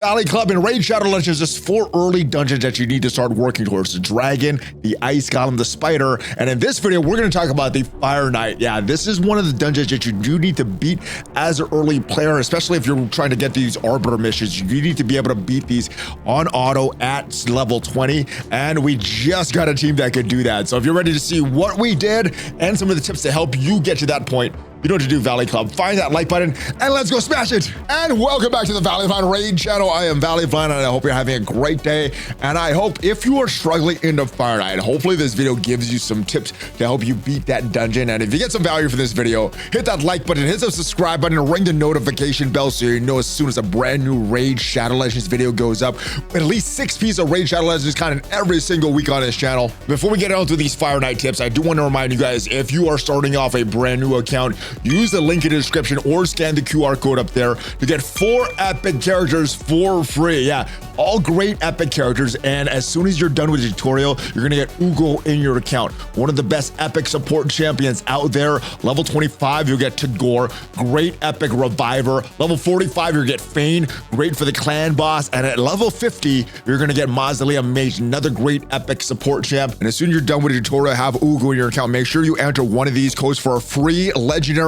Valley Club and Raid Shadow Legends, just 4 early dungeons that you need to start working towards: the Dragon, the Ice Golem, the Spider. And in this video, we're going to talk about the Fire Knight. Yeah, this is one of the dungeons that you do need to beat as an early player, especially if you're trying to get these Arbiter missions. You need to be able to beat these on auto at level 20, and we just got a team that could do that. So if you're ready to see what we did and some of the tips to help you get to that point, you know what to do, Valley Club. Find that like button and let's go smash it. And welcome back to the ValleyFlyin Raid channel. I am ValleyFlyin and I hope you're having a great day. And I hope if you are struggling in the Fire Knight, hopefully this video gives you some tips to help you beat that dungeon. And if you get some value from this video, hit that like button, hit the subscribe button, and ring the notification bell so you know as soon as a brand new Raid Shadow Legends video goes up. At least 6 pieces of Raid Shadow Legends kind of every single week on this channel. Before we get on to these Fire Knight tips, I do want to remind you guys, if you are starting off a brand new account, use the link in the description or scan the QR code up there to get 4 epic characters for free. Yeah, all great epic characters. And as soon as you're done with the tutorial, you're gonna get Uugo in your account, one of the best epic support champions out there. Level 25, you'll get Tagoar, great epic reviver. Level 45, you'll get Fayne, great for the clan boss. And at level 50, you're gonna get Mausoleum Mage, another great epic support champ. And as soon as you're done with the tutorial, have Uugo in your account. Make sure you enter one of these codes for a free legendary.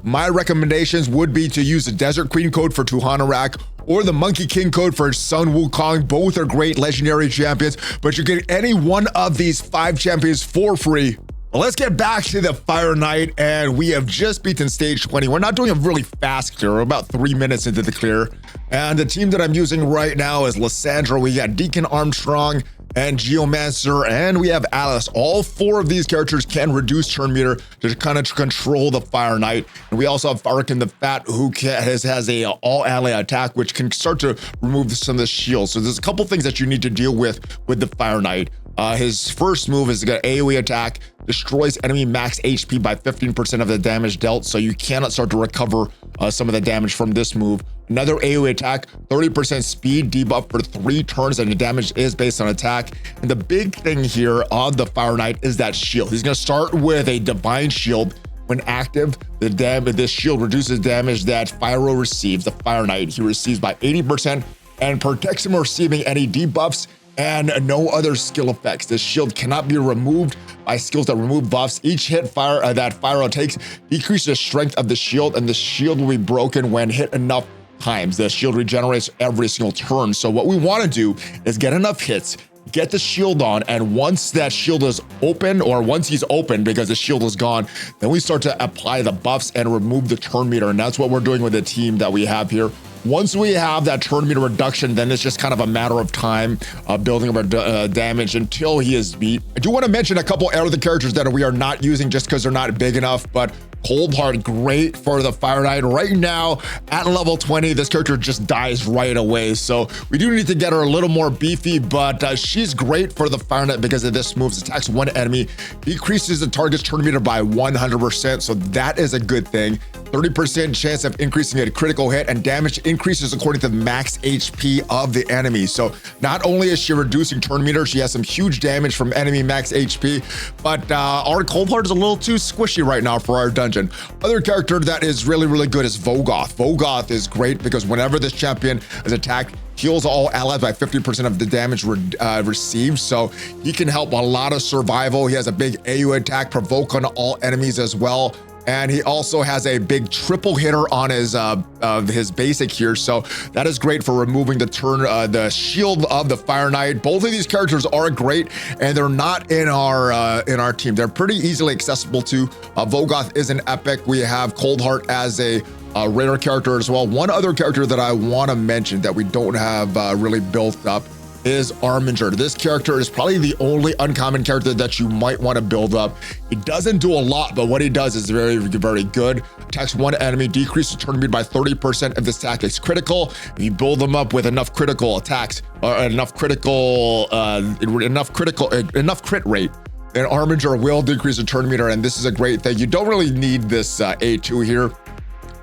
My recommendations would be to use the Desert Queen code for Tuhanarak or the Monkey King code for Sun Wukong. Both are great legendary champions, but you get any one of these 5 champions for free. Well, let's get back to the Fire Knight, and we have just beaten stage 20. We're not doing a really fast clear. We're about 3 minutes into the clear. And the team that I'm using right now is Lysandra. We got Deacon Armstrong and Geomancer, and we have Alice. All 4 of these characters can reduce turn meter to kind of control the Fire Knight. And we also have Arkin the Fat, who has a all ally attack, which can start to remove some of the shields. So there's a couple things that you need to deal with the Fire Knight. His first move is an AoE attack, destroys enemy max HP by 15% of the damage dealt, so you cannot start to recover some of the damage from this move. Another AoE attack, 30% speed debuff for 3 turns, and the damage is based on attack. And the big thing here on the Fire Knight is that shield. He's going to start with a Divine Shield. When active, this shield reduces damage that Fyro receives, the Fire Knight. He receives by 80% and protects him from receiving any debuffs and no other skill effects. This shield cannot be removed by skills that remove buffs. Each hit that Fyro takes decreases the strength of the shield, and the shield will be broken when hit enough times. The shield regenerates every single turn. So what we want to do is get enough hits, get the shield on, and once that shield is open, or once he's open because the shield is gone, then we start to apply the buffs and remove the turn meter. And that's what we're doing with the team that we have here. Once we have that turn meter reduction, then it's just kind of a matter of time building up our damage until he is beat. I do want to mention a couple other characters that we are not using just because they're not big enough, but Coldheart, great for the Fire Knight. Right now, at level 20, this character just dies right away. So we do need to get her a little more beefy, but she's great for the Fire Knight because of this move. Attacks one enemy, decreases the target's turn meter by 100%. So that is a good thing. 30% chance of increasing a critical hit, and damage increases according to the max HP of the enemy. So not only is she reducing turn meter, she has some huge damage from enemy max HP, but our Coldheart is a little too squishy right now for our dungeon. Other character that is really, really good is Vogoth. Vogoth is great because whenever this champion is attacked, heals all allies by 50% of the damage received. So he can help a lot of survival. He has a big AoE attack, provoke on all enemies as well. And he also has a big triple hitter on his basic here, so that is great for removing the shield of the Fire Knight. Both of these characters are great, and they're not in our team. They're pretty easily accessible too. Vogoth is an epic. We have Coldheart as a rare character as well. One other character that I want to mention that we don't have really built up is Arminger. This character is probably the only uncommon character that you might want to build up. He doesn't do a lot, but what he does is very, very good. Attacks one enemy, decreases turn meter by 30% if this attack is critical. If you build them up with enough critical attacks, or enough crit rate, then Arminger will decrease the turn meter, and this is a great thing. You don't really need this A2 here,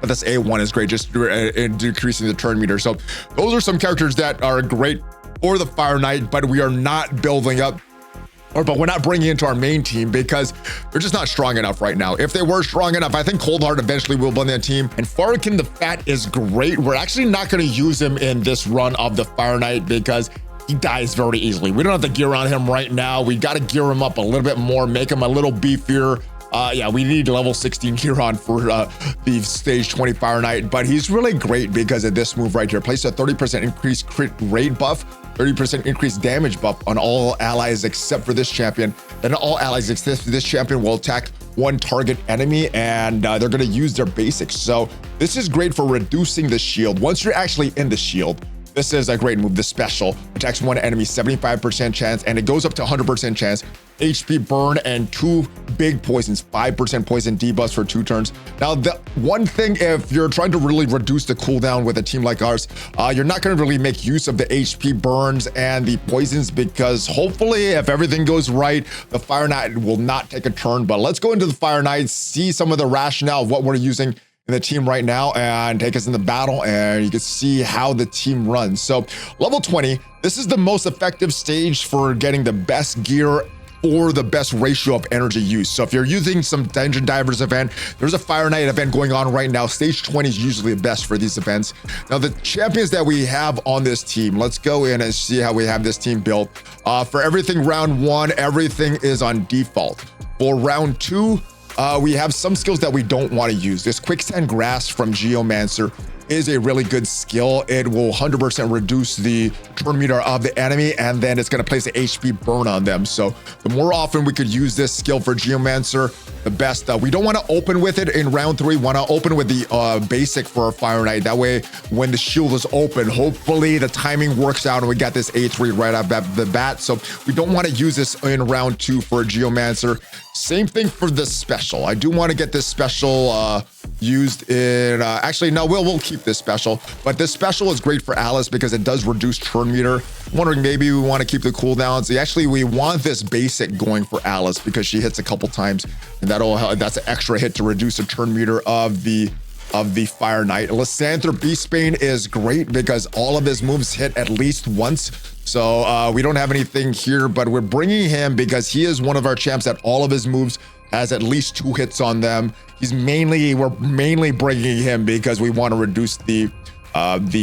but this A1 is great, just decreasing the turn meter. So those are some characters that are great for the Fire Knight, but we are not building up but we're not bringing into our main team because they're just not strong enough right now. If they were strong enough, I think Coldheart eventually will be on that team. And Fyro the Fat is great. We're actually not going to use him in this run of the Fire Knight because he dies very easily. We don't have the gear on him right now. We got to gear him up a little bit more, make him a little beefier. Yeah, we need level 16 gear on for the stage 20 Fire Knight, but he's really great because of this move right here. Place a 30% increased crit rate buff, 30% increased damage buff on all allies except for this champion. Then all allies except for this champion will attack one target enemy, and they're going to use their basics. So this is great for reducing the shield. Once you're actually in the shield, this is a great move. The special attacks one enemy, 75% chance, and it goes up to 100% chance. HP burn and 2 big poisons, 5% poison debuffs for 2 turns. Now, the one thing, if you're trying to really reduce the cooldown with a team like ours, you're not going to really make use of the HP burns and the poisons because hopefully, if everything goes right, the Fire Knight will not take a turn. But let's go into the Fire Knight, see some of the rationale of what we're using in the team right now and take us in the battle, and you can see how the team runs. So level 20, this is the most effective stage for getting the best gear or the best ratio of energy use. So if you're using some Dungeon Divers event, there's a Fire Knight event going on right now. Stage 20 is usually the best for these events. Now the champions that we have on this team, let's go in and see how we have this team built. For everything round 1, everything is on default. For round 2, we have some skills that we don't want to use. This Quicksand Grasp from Geomancer is a really good skill. It will 100% reduce the turn meter of the enemy, and then it's going to place an HP burn on them. So the more often we could use this skill for Geomancer, the best. We don't want to open with it in round 3. We want to open with the basic for our Fire Knight. That way, when the shield is open, hopefully the timing works out and we got this A3 right off the bat. So we don't want to use this in round 2 for a Geomancer. Same thing for the special. I do want to get this special used in, actually, no, we'll keep this special, but this special is great for Alice because it does reduce turn meter. I'm wondering maybe we want to keep the cooldowns. Actually, we want this basic going for Alice because she hits a couple times, and that's an extra hit to reduce the turn meter of the Fire Knight. Lysanther Beastbane is great because all of his moves hit at least once. So we don't have anything here, but we're bringing him because he is one of our champs that all of his moves has at least 2 hits on them. We're mainly bringing him because we want to reduce the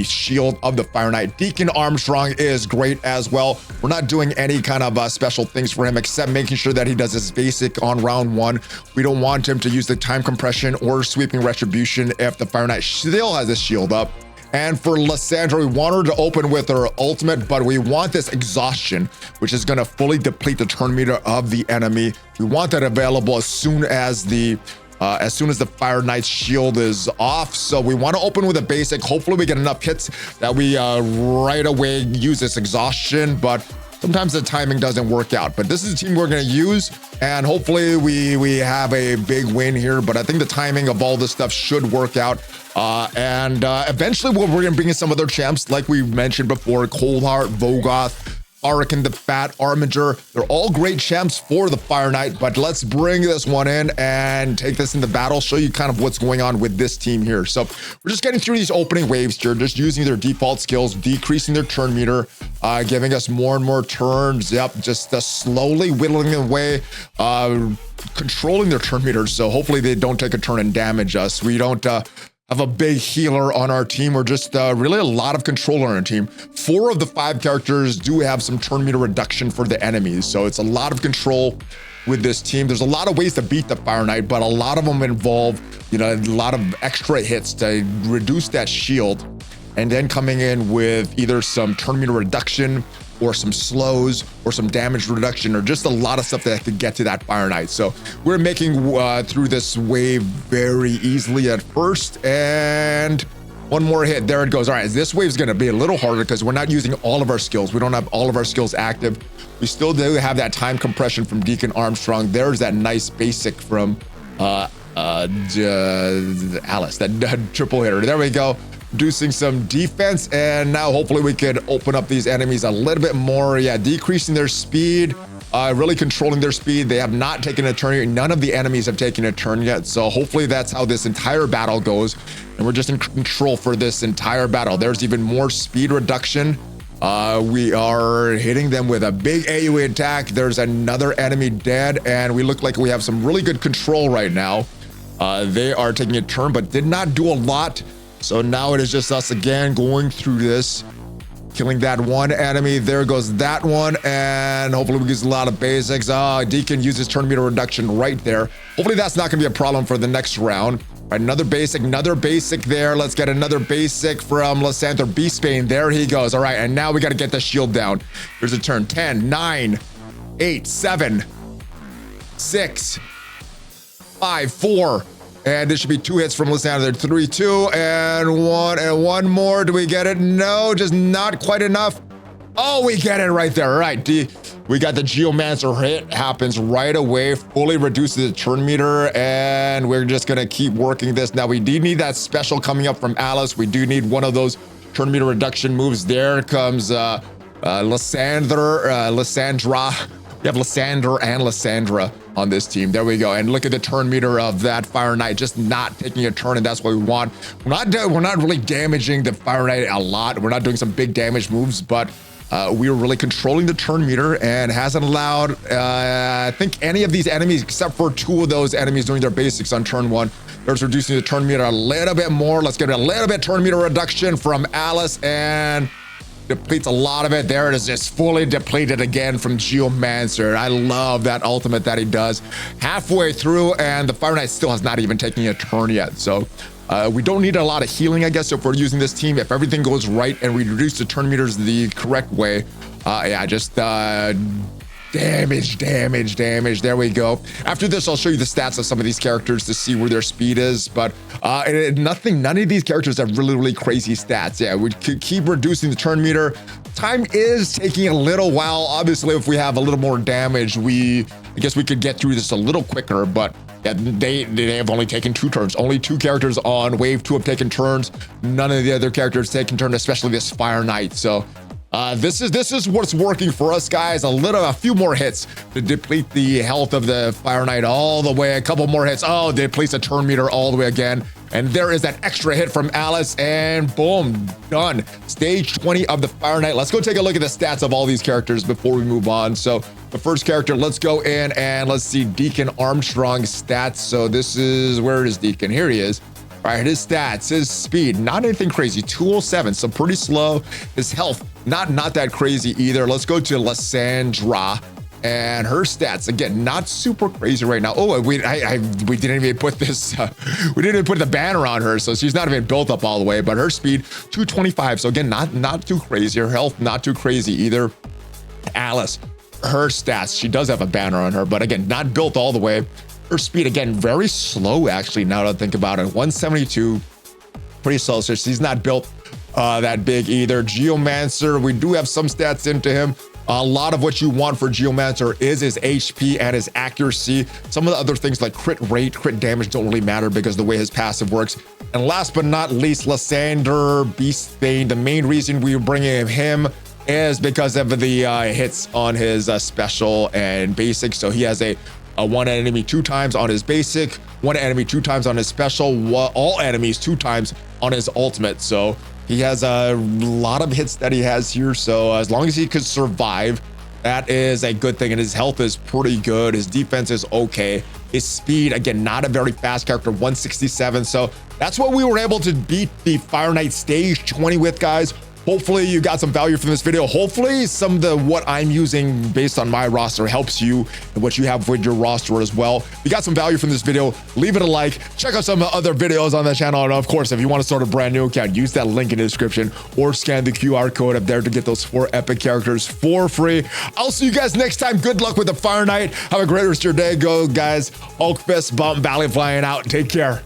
shield of the Fire Knight. Deacon Armstrong is great as well. We're not doing any kind of special things for him except making sure that he does his basic on round 1. We don't want him to use the time compression or sweeping retribution if the Fire Knight still has his shield up. And for Lysandra, we want her to open with her ultimate, but we want this exhaustion, which is going to fully deplete the turn meter of the enemy. We want that available as soon as the Fire Knight's shield is off. So we want to open with a basic. Hopefully we get enough hits that we right away use this exhaustion, but sometimes the timing doesn't work out. But this is the team we're going to use, and hopefully we have a big win here. But I think the timing of all this stuff should work out. Eventually we're going to bring in some other champs, like we mentioned before, Coldheart, Vogoth, Fyro the Fat, Armiger. They're all great champs for the Fire Knight, but let's bring this one in and take this into battle, show you kind of what's going on with this team here. So we're just getting through these opening waves here, just using their default skills, decreasing their turn meter, giving us more and more turns. Yep, just slowly whittling away, controlling their turn meters. So hopefully they don't take a turn and damage us. We don't have a big healer on our team. We're just really a lot of control on our team. 4 of the 5 characters do have some turn meter reduction for the enemies. So it's a lot of control with this team. There's a lot of ways to beat the Fire Knight, but a lot of them involve, a lot of extra hits to reduce that shield, and then coming in with either some turn meter reduction or some slows or some damage reduction or just a lot of stuff that could get to that Fire Knight. So we're making through this wave very easily at first, and one more hit, there it goes. All right, this wave's gonna be a little harder because we're not using all of our skills. We don't have all of our skills active. We still do have that time compression from Deacon Armstrong. There's that nice basic from Alice, that triple hitter. There we go. Reducing some defense, and now hopefully we could open up these enemies a little bit more. Yeah, decreasing their speed, really controlling their speed. They have not taken a turn yet. None of the enemies have taken a turn yet, so hopefully that's how this entire battle goes, and we're just in control for this entire battle. There's even more speed reduction We are hitting them with a big AoE attack. There's another enemy dead, and we look like we have some really good control right now. They are taking a turn, but did not do a lot. So now it is just us again going through this, killing that one enemy. There goes that one, and hopefully we use a lot of basics. Deacon uses turn meter reduction right there. Hopefully that's not gonna be a problem for the next round. Right, another basic there. Let's get another basic from Lysanther Beastbane. There he goes. All right, and now we gotta get the shield down. Here's a turn. 10, 9, 8, 7, 6, 5, 4. And this should be 2 hits from Lysanther. 3, 2, and 1, and 1 more. Do we get it? No, just not quite enough. Oh, we get it right there. All right, we got the Geomancer hit. Happens right away. Fully reduces the turn meter, and we're just gonna keep working this. Now, we do need that special coming up from Alice. We do need one of those turn meter reduction moves. There comes Lysandra. We have Lysander and Lysandra on this team. There we go. And look at the turn meter of that Fire Knight, just not taking a turn, and that's what we want. We're not really damaging the Fire Knight a lot. We're not doing some big damage moves, but we are really controlling the turn meter, and hasn't allowed, I think, any of these enemies, except for 2 of those enemies doing their basics on turn 1. There's reducing the turn meter a little bit more. Let's get a little bit turn meter reduction from Alice, and depletes a lot of it. There it is, just fully depleted again from Geomancer. I love that ultimate that he does. Halfway through, and the Fire Knight still has not even taken a turn yet. So we don't need a lot of healing, I guess, if we're using this team. If everything goes right and we reduce the turn meters the correct way, yeah, just damage. There we go. After this, I'll show you the stats of some of these characters to see where their speed is, but none of these characters have really crazy stats. Yeah, we could keep reducing the turn meter. Time is taking a little while. Obviously, if we have a little more damage, I guess we could get through this a little quicker, but yeah, they have only taken 2 turns. Only 2 characters on wave 2 have taken turns. None of the other characters taken turns, especially this Fire Knight. So this is what's working for us, guys. A few more hits to deplete the health of the Fire Knight all the way. A couple more hits. Oh, depletes the turn meter all the way again. And there is that extra hit from Alice, and boom, done. Stage 20 of the Fire Knight. Let's go take a look at the stats of all these characters before we move on. So the first character, let's go in and let's see Deacon Armstrong's stats. So this is, where is Deacon? Here he is. All right, his stats, his speed, not anything crazy, 207, so pretty slow. His health, not that crazy either. Let's go to Lysandra, and her stats, again, not super crazy right now. Oh, we didn't even put this, we didn't even put the banner on her, so she's not even built up all the way, but her speed, 225, so again, not too crazy. Her health, not too crazy either. Alice, her stats, she does have a banner on her, but again, not built all the way. Her speed, again, very slow, actually, now that I think about it. 172, pretty slow, so she's not built that big either. Geomancer, we do have some stats into him. A lot of what you want for Geomancer is his HP and his accuracy. Some of the other things like crit rate, crit damage don't really matter because of the way his passive works. And last but not least, Lysanther Beastbane. The main reason we were bringing him is because of the hits on his special and basic. So he has a 1 enemy 2 times on his basic, 1 enemy 2 times on his special, all enemies 2 times on his ultimate. So he has a lot of hits that he has here. So as long as he could survive, that is a good thing. And his health is pretty good. His defense is okay. His speed, again, not a very fast character, 167. So that's what we were able to beat the Fire Knight stage 20 with, guys. Hopefully you got some value from this video. Hopefully some of what I'm using based on my roster helps you and what you have with your roster as well. If you got some value from this video, leave it a like. Check out some other videos on the channel. And of course, if you want to start a brand new account, use that link in the description or scan the QR code up there to get those 4 epic characters for free. I'll see you guys next time. Good luck with the Fire Knight. Have a great rest of your day. Go, guys. Hulk Fist Bump ValleyFlyin out. Take care.